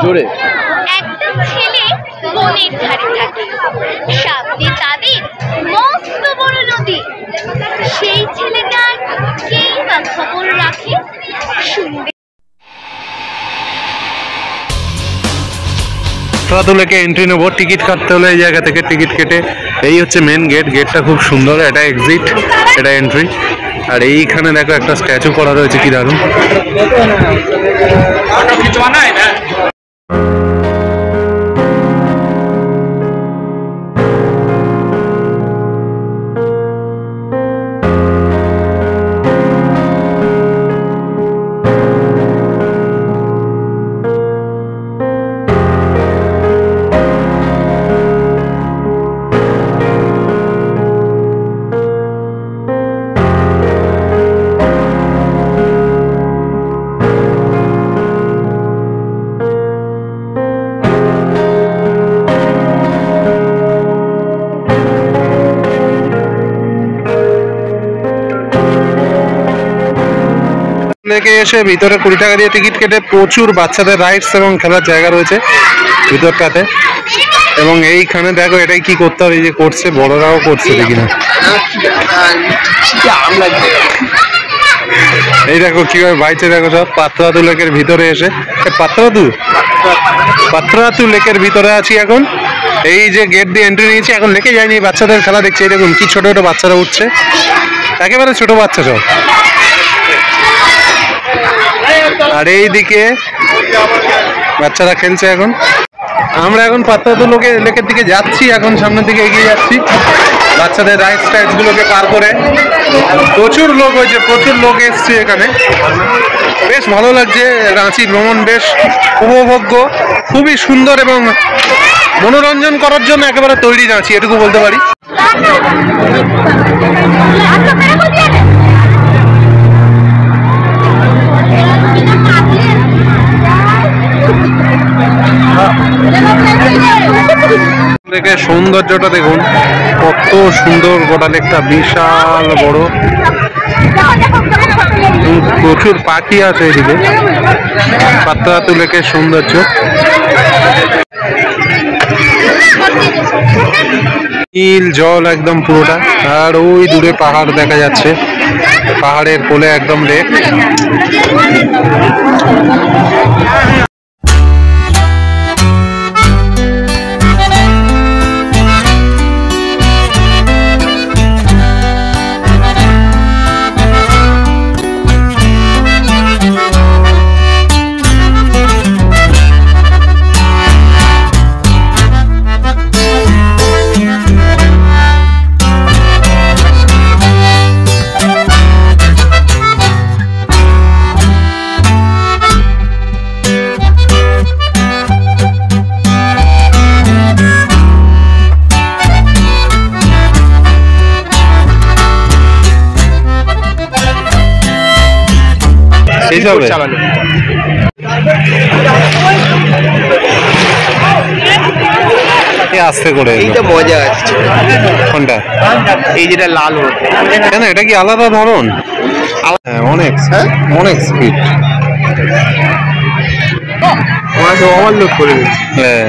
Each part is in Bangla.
জোরে। একটা ছেলে বনের ধারে থাকে, সামনে তাদের মস্ত বড় নদী। সেই ছেলেটার কেই বা খবর রাখে? শুনবে। লেকে এন্ট্রি নেবো, টিকিট কাটতে হলে এই জায়গা থেকে টিকিট কেটে। এই হচ্ছে মেন গেট, গেটটা খুব সুন্দর, এটা এক্সিট, এটা এন্ট্রি। আর এইখানে দেখো একটা স্ট্যাচু করা রয়েছে, কি দারুণ। লেকে এসে ভিতরে 20 টাকা দিয়ে টিকিট কেটে প্রচুর বাচ্চাদের রাইডস এবং খেলার জায়গা রয়েছে ভিতরটাতে। এবং এইখানে দেখো এটাই কি করতে হবে, এই যে করছে, বড়রাও করছে দেখি না। এই দেখো কিভাবে বাইচে, দেখো সব পাত্রাতু লেকের ভিতরে এসে। পাত্রাতু লেকের ভিতরে আছি এখন। এই যে গেট দিয়ে এন্ট্রি নিয়েছি, এখন লেকে যাইনি, বাচ্চাদের খেলা দেখছি। এই দেখুন কি ছোট ছোট বাচ্চারা উঠছে, একেবারে ছোট বাচ্চা সব। আর এইদিকে বাচ্চারা খেলছে এখন। আমরা এখন পাত্রাতু লেকের দিকে যাচ্ছি, এখন সামনের দিকে এগিয়ে যাচ্ছি বাচ্চাদের রাইডস টাইডস গুলোকে পার করে। প্রচুর লোক হয়েছে, প্রচুর লোক এসছে এখানে, বেশ ভালো লাগছে। রাঁচি ভ্রমণ বেশ উপভোগ্য, খুবই সুন্দর এবং মনোরঞ্জন করার জন্য একেবারে তৈরি রাঁচি, এটুকু বলতে পারি। দেখে সৌন্দর্যটা দেখুন, কত সুন্দর গোটা লেকটা, বিশাল বড়, প্রচুর পাখি আছে এদিকে। পাত্রাতু লেকের সৌন্দর্য, নীল জল একদম পুরোটা। আর ওই দূরে পাহাড় দেখা যাচ্ছে, পাহাড়ের কোলে একদম লেক। আস্তে করে মজা আসছে। কোনটা? এই যেটা লাল রোড, কেন এটা কি আলাদা ধরন? অনেক অনেক স্পিড, ওভারলোড করে দিচ্ছে। হ্যাঁ,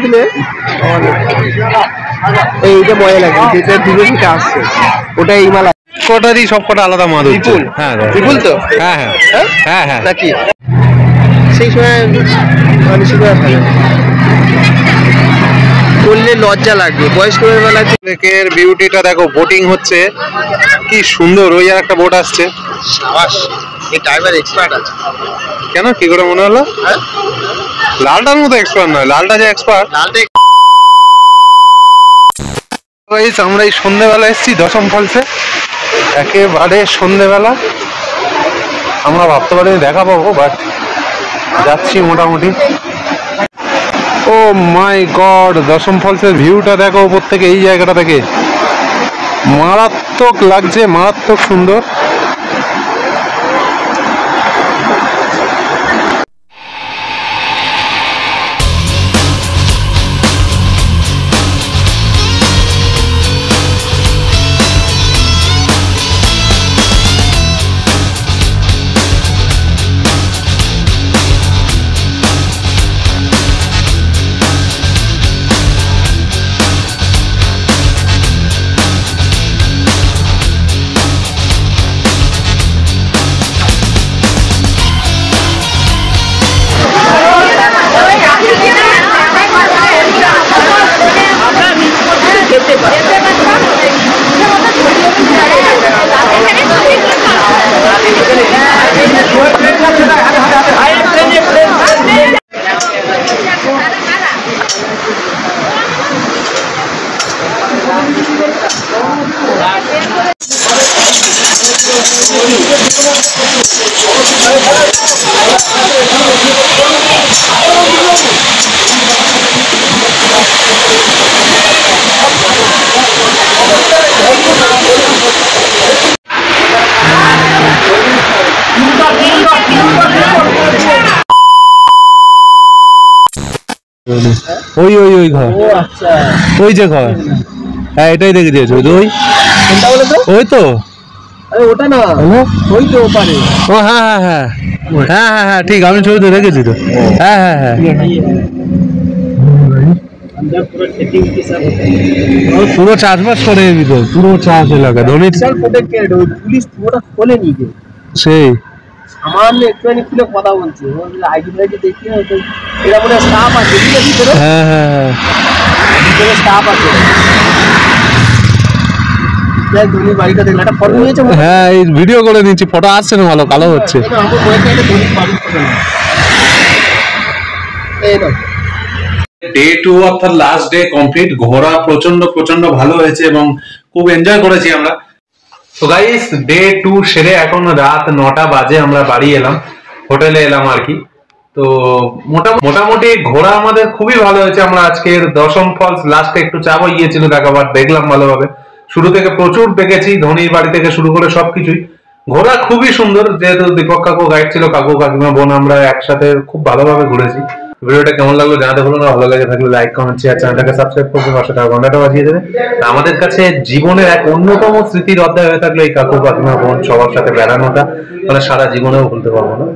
দিলে এইটা মজা লাগে, যেটা দূরে থেকে আসছে ওটা এই মালা কটারই সব কটা আলাদা মাছ। বিপুল? হ্যাঁ বিপুল তো। হ্যাঁ হ্যাঁ হ্যাঁ হ্যাঁ নাকি সেই সময় করলে লজ্জা লাগবে, বয়স্ক বেলা। লেকের বিউটিটা দেখো, বোটিং হচ্ছে কি সুন্দর। ওই আর একটা বোট আসছে, এই ড্রাইভার এক্সপার্ট আছে। কেন, কি করে মনে হলো? লালটার মতো এক্সপার্ট নয়, লালটা যে এক্সপার্ট। আমরা এই সন্ধ্যেবেলা এসেছি দশম ফলসে, একেবারে সন্ধ্যেবেলা। আমরা ভাবতে পারিনি দেখা পাবো, বাট যাচ্ছি মোটামুটি। ও মাই গড, দশম ফলসের ভিউটা দেখো উপর থেকে, এই জায়গাটা থেকে মারাত্মক লাগছে, মারাত্মক সুন্দর। ওই ওই ওই ঘর, ওই যে ঘর, হ্যাঁ এটাই দেখে দিয়েছে। ওই ওই তো, ওটা না, ওই তো ওপারে। ও হ্যাঁ হ্যাঁ হ্যাঁ হ্যাঁ হ্যাঁ হ্যাঁ ঠিক, আমি ছবিতে দেখেছি তো। হ্যাঁ হ্যাঁ হ্যাঁ পুরো চাষবাস করে ভিতর, পুরো চাষ এলাকা ধনী। পুলিশ ওটা খোলে নিয়ে সেই সামান্য একটুখানি খুলে কথা বলছে, আইডি ফাইডি দেখি এরা বলে স্টাফ আছে ভিতরে। হ্যাঁ হ্যাঁ হ্যাঁ ভিতরে স্টাফ আছে। ধনী বাড়িটা দেখলে একটা ফটো নিয়েছে। হ্যাঁ এই ভিডিও করে নিচ্ছি, ফটো আসছে না ভালো, কালো হচ্ছে। ডে 2 অর্থাৎ লাস্ট ডে কমপ্লিট। ঘোরা প্রচন্ড প্রচন্ড ভালো হয়েছে এবং খুব এনজয় করেছি আমরা। তো গাইস ডে 2 সেরে এখন রাত 9টা বাজে, আমরা বাড়ি এলাম, হোটেলে এলাম আর কি। তো মোটামুটি ঘোরা আমাদের খুবই ভালো হয়েছে। আমরা আজকের দশম ফলস লাস্টে একটু চাপ হয়ে গিয়েছিল দেখাবার, দেখলাম ভালোভাবে। শুরু থেকে প্রচুর দেখেছি, ধনীর বাড়ি থেকে শুরু করে সবকিছুই। ঘোরা খুবই সুন্দর, যেহেতু দীপক কাকু গাইড ছিল, কাকু কাকিমা বোন আমরা একসাথে খুব ভালোভাবে ঘুরেছি। ভিডিওটা কেমন লাগলো জানাতে ভুলো না, ভালো লাগে থাকলে লাইক কমেন্ট শেয়ার, চ্যানেলটাকে সাবস্ক্রাইব করবে, পাশে থাকা ঘন্টাটা বাজিয়ে দেবে। আমাদের কাছে জীবনের এক অন্যতম স্মৃতির অধ্যায় হয়ে থাকলো এই কাকু কাকিমা বোন সবার সাথে বেড়ানোটা, মানে সারা জীবনেও ভুলতে পারবো না।